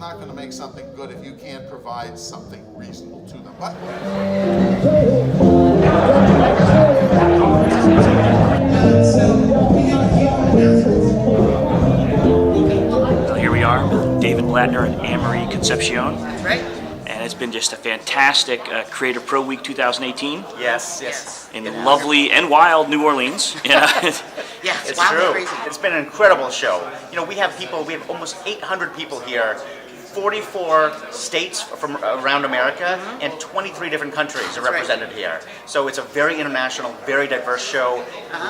not going to make something good if you can't provide something reasonable to them. But here we are with David Blatner and Anne-Marie Concepción. That's right. And it's been just a fantastic CreativePro Week 202018 Yes. in lovely and wild New Orleans. Yeah. Yeah, It's wild and true. crazy. It's been an incredible show. You know, we have almost 800 people here, 44 states from around America, and 23 different countries are right. represented here. So it's a very international, very diverse show,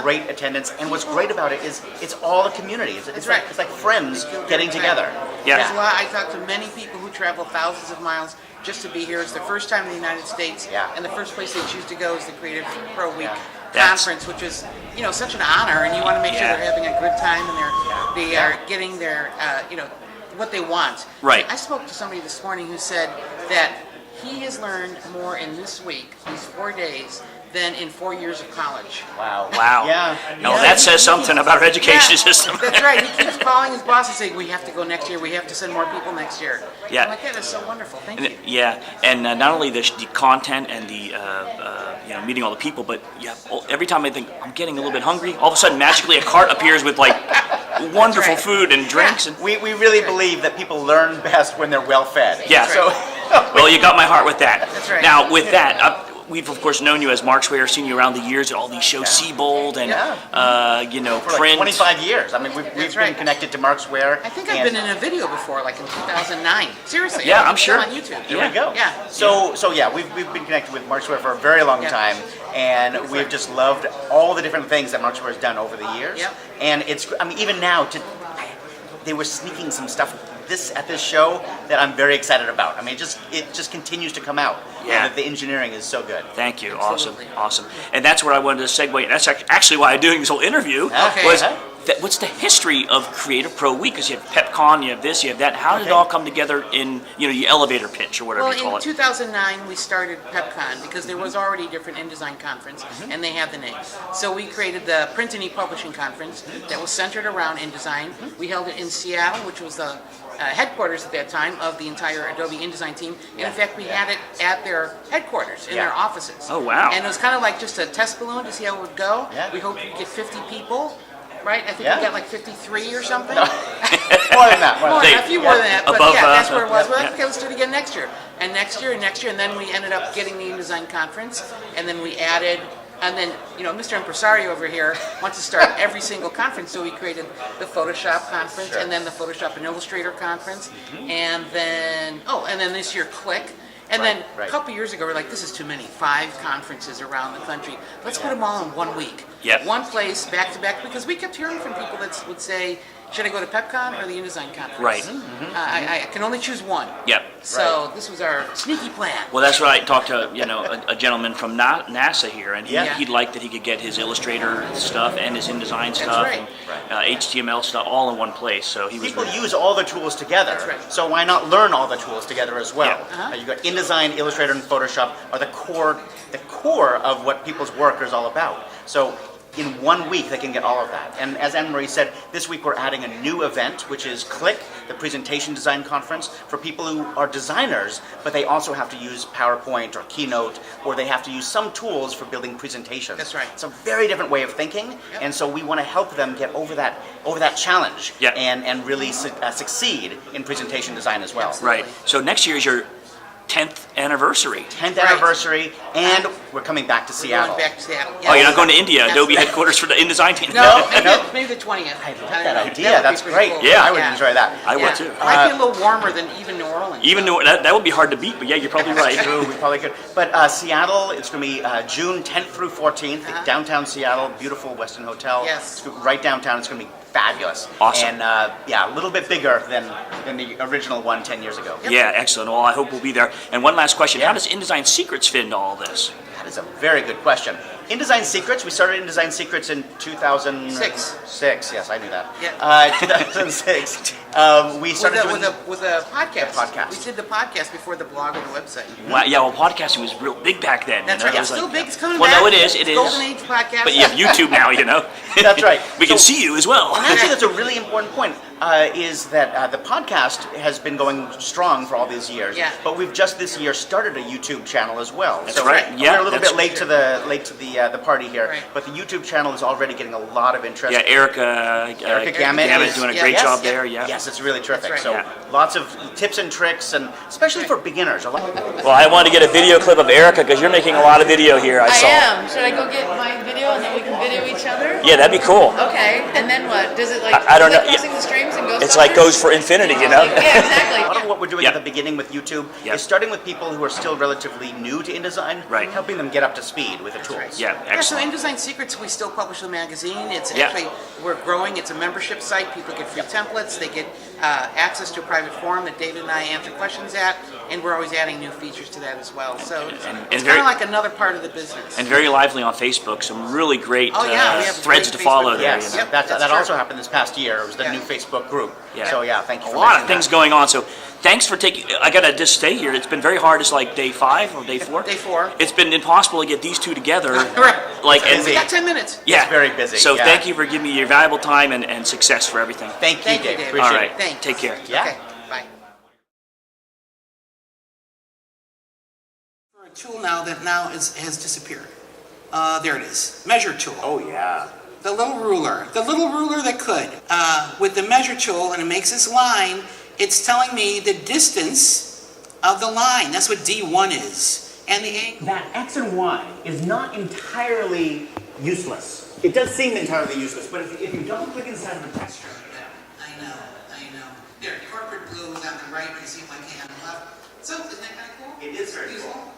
great attendance, and what's great about it is it's all the community. It's right. like friends getting together. Yeah. There's a lot. I talked to many people who travel thousands of miles just to be here. It's their first time in the United States, and the first place they choose to go is the CreativePro Week Conference, which is, you know, such an honor, and you want to make sure they're having a good time and they are getting their, you know, what they want. Right. I spoke to somebody this morning who said that he has learned more in this week, these 4 days, than in 4 years of college. Wow. Wow. No, that says something about our education system. That's right. He keeps calling his boss and saying, we have to go next year. We have to send more people next year. Yeah. I'm like, that is so wonderful. Thank you. Yeah, and not only the content and the you know, meeting all the people, but every time I think I'm getting a little bit hungry, all of a sudden magically a cart appears with like wonderful right. food and drinks. And We really believe that people learn best when they're well fed. Yeah. So, well, you got my heart with that. That's right. Now, with that, we've of course known you as Markzware, seen you around the years at all these shows, Seabold and you know, for like print. 25 years. I mean, we've That's been right. connected to Markzware. I think I've been in a video before, like in 2009. Seriously. Yeah, I I'm think sure. it's on YouTube. There we go. Yeah. So yeah, we've been connected with Markzware for a very long time, and we've just loved all the different things that Markzware has done over the years. Yep. And it's, I mean, even now, they were sneaking some stuff at this show that I'm very excited about. I mean, it just continues to come out. Yeah. And the engineering is so good. Thank you. Absolutely. Awesome. And that's where I wanted to segue. That's actually why I'm doing this whole interview. Okay. Was what's the history of CreativePro Week? Because you have PePcon, you have this, you have that. How did it all come together in, you know, the elevator pitch or whatever Well, you call in it? 2009, we started PePcon because there was already a different InDesign conference, and they had the name. So we created the Print and ePublishing conference that was centered around InDesign. We held it in Seattle, which was the headquarters at that time of the entire Adobe InDesign team. And in fact, we had it at their headquarters, in their offices. Oh, wow. And it was kind of like just a test balloon to see how it would go. Yeah. We hoped we'd get 50 people. Right? I think we got like 53 or something. More than that. A few more than that, but Above, yeah, that's where it was. Well, yeah. okay, let's do it again next year. And next year, and next year, and then we ended up getting the InDesign Conference, and then we added, and then, you know, Mr. Impresario over here wants to start every single conference, so we created the Photoshop Conference, and then the Photoshop and Illustrator Conference, and then, and then this year, Click. And then a couple years ago, we're like, this is too many. 5 conferences around the country. Let's put them all in 1 week. Yep. One place, back to back, because we kept hearing from people that would say, should I go to PePcon or the InDesign Conference? Right. I can only choose one. Yep. So this was our sneaky plan. Well, that's what I talked to, you know, a gentleman from NASA here, and he liked that he could get his Illustrator stuff and his InDesign stuff right. and HTML stuff all in one place. So he was People use all the tools together, That's right. so why not learn all the tools together as well? Yeah. You've got InDesign, Illustrator, and Photoshop are the core of what people's work is all about. So in 1 week, they can get all of that. And as Anne-Marie said, this week we're adding a new event, which is Click, the Presentation Design Conference, for people who are designers, but they also have to use PowerPoint or Keynote, or they have to use some tools for building presentations. That's right. It's a very different way of thinking, and so we want to help them get over that challenge and really succeed in presentation design as well. right. So next year is your 10th anniversary. 10th anniversary, and we're coming back to We're Seattle. going back to Seattle. Oh, you're not going to India, That's Adobe right. headquarters for the InDesign team? No, maybe the 20th. I like that idea. That's pretty great. cool. Yeah, I would enjoy that. I would too. Might be a little warmer than even New Orleans. Even though that would be hard to beat, but yeah, you're probably right. True, we probably could. But Seattle, it's going to be June 10th through 14th, downtown Seattle, beautiful Westin Hotel. Yes. It's right downtown. It's going to be fabulous. Awesome. And a little bit bigger than the original one 10 years ago. Yeah, excellent. Well, I hope we'll be there. And one last question: how does InDesign Secrets fit into all this? That is a very good question. InDesign Secrets, we started InDesign Secrets in 2006. Yes, I knew that. Yeah. 2006. We started doing with a podcast. The podcast. We did the podcast before the blog or the website. Wow, yeah, well, podcasting was real big back then. That's you know? right. It It's was still like- big. It's coming Well, back. no, it is. It It's is. Golden Age podcast. But you have YouTube now, you know. That's right. We can So- see you as well. And actually, that's a really important point. is that the podcast has been going strong for all these years. Yeah. But we've just this year started a YouTube channel as well. That's right. Yeah, we're a little that's bit late to the party here, Right. but the YouTube channel is already getting a lot of interest. Yeah, Erica Gamet is doing a great yes, job yeah. there. Yeah. Yes, it's really terrific. That's right. So Yeah. lots of tips and tricks, and especially for beginners. Well, I wanted to get a video clip of Erica because you're making a lot of video here. I saw. am. Should I go get my video and then we can video each other? Yeah, that'd be cool. Okay, and then what? Does it like, I don't is it know. pressing the strings and goes It's like goes for infinity, you know. Yeah, exactly. A lot of what we're doing Yeah. at the beginning with YouTube Yeah. is starting with people who are still relatively new to InDesign, Right. helping them get up to speed with the tools. Yeah, Yeah, so excellent. InDesign Secrets, we still publish a magazine. It's Yeah. actually, we're growing. It's a membership site. People get free templates. They get access to a private forum that David and I answer questions at, and we're always adding new features to that as well. So it's and kind very- of like another part of the business. And very lively on Facebook. Some really great Oh, yeah, we have a threads great to follow Facebook there. group. You Yes, know? Yep, that that's true. also happened this past year. It was the Yeah. new Facebook group. Yeah. So yeah, thank you A for lot of mentioning things that. going on. So thanks for taking. I gotta just stay here. It's been very hard. It's like day 5 or day 4. Day 4. It's been impossible to get these two together. Right. Like It's and busy. We got 10 minutes. yeah, It's very busy, So yeah. thank you for giving me your valuable time and success for everything. Thank you, Thank you, Dave. Dave. Appreciate All right. it. Thanks. Take care. Yeah. Okay, bye. For a tool now that has disappeared. There it is. Measure tool. Oh yeah. The little ruler that could. With the measure tool, and it makes this line, it's telling me the distance of the line. That's what D1 is. And the angle. That X and Y is not entirely useless. It does seem entirely useless, but if you double click inside of the texture, I know. There, corporate blue is on the right, you see my hand on the left. So, isn't that kind of cool? It is very Useful. cool.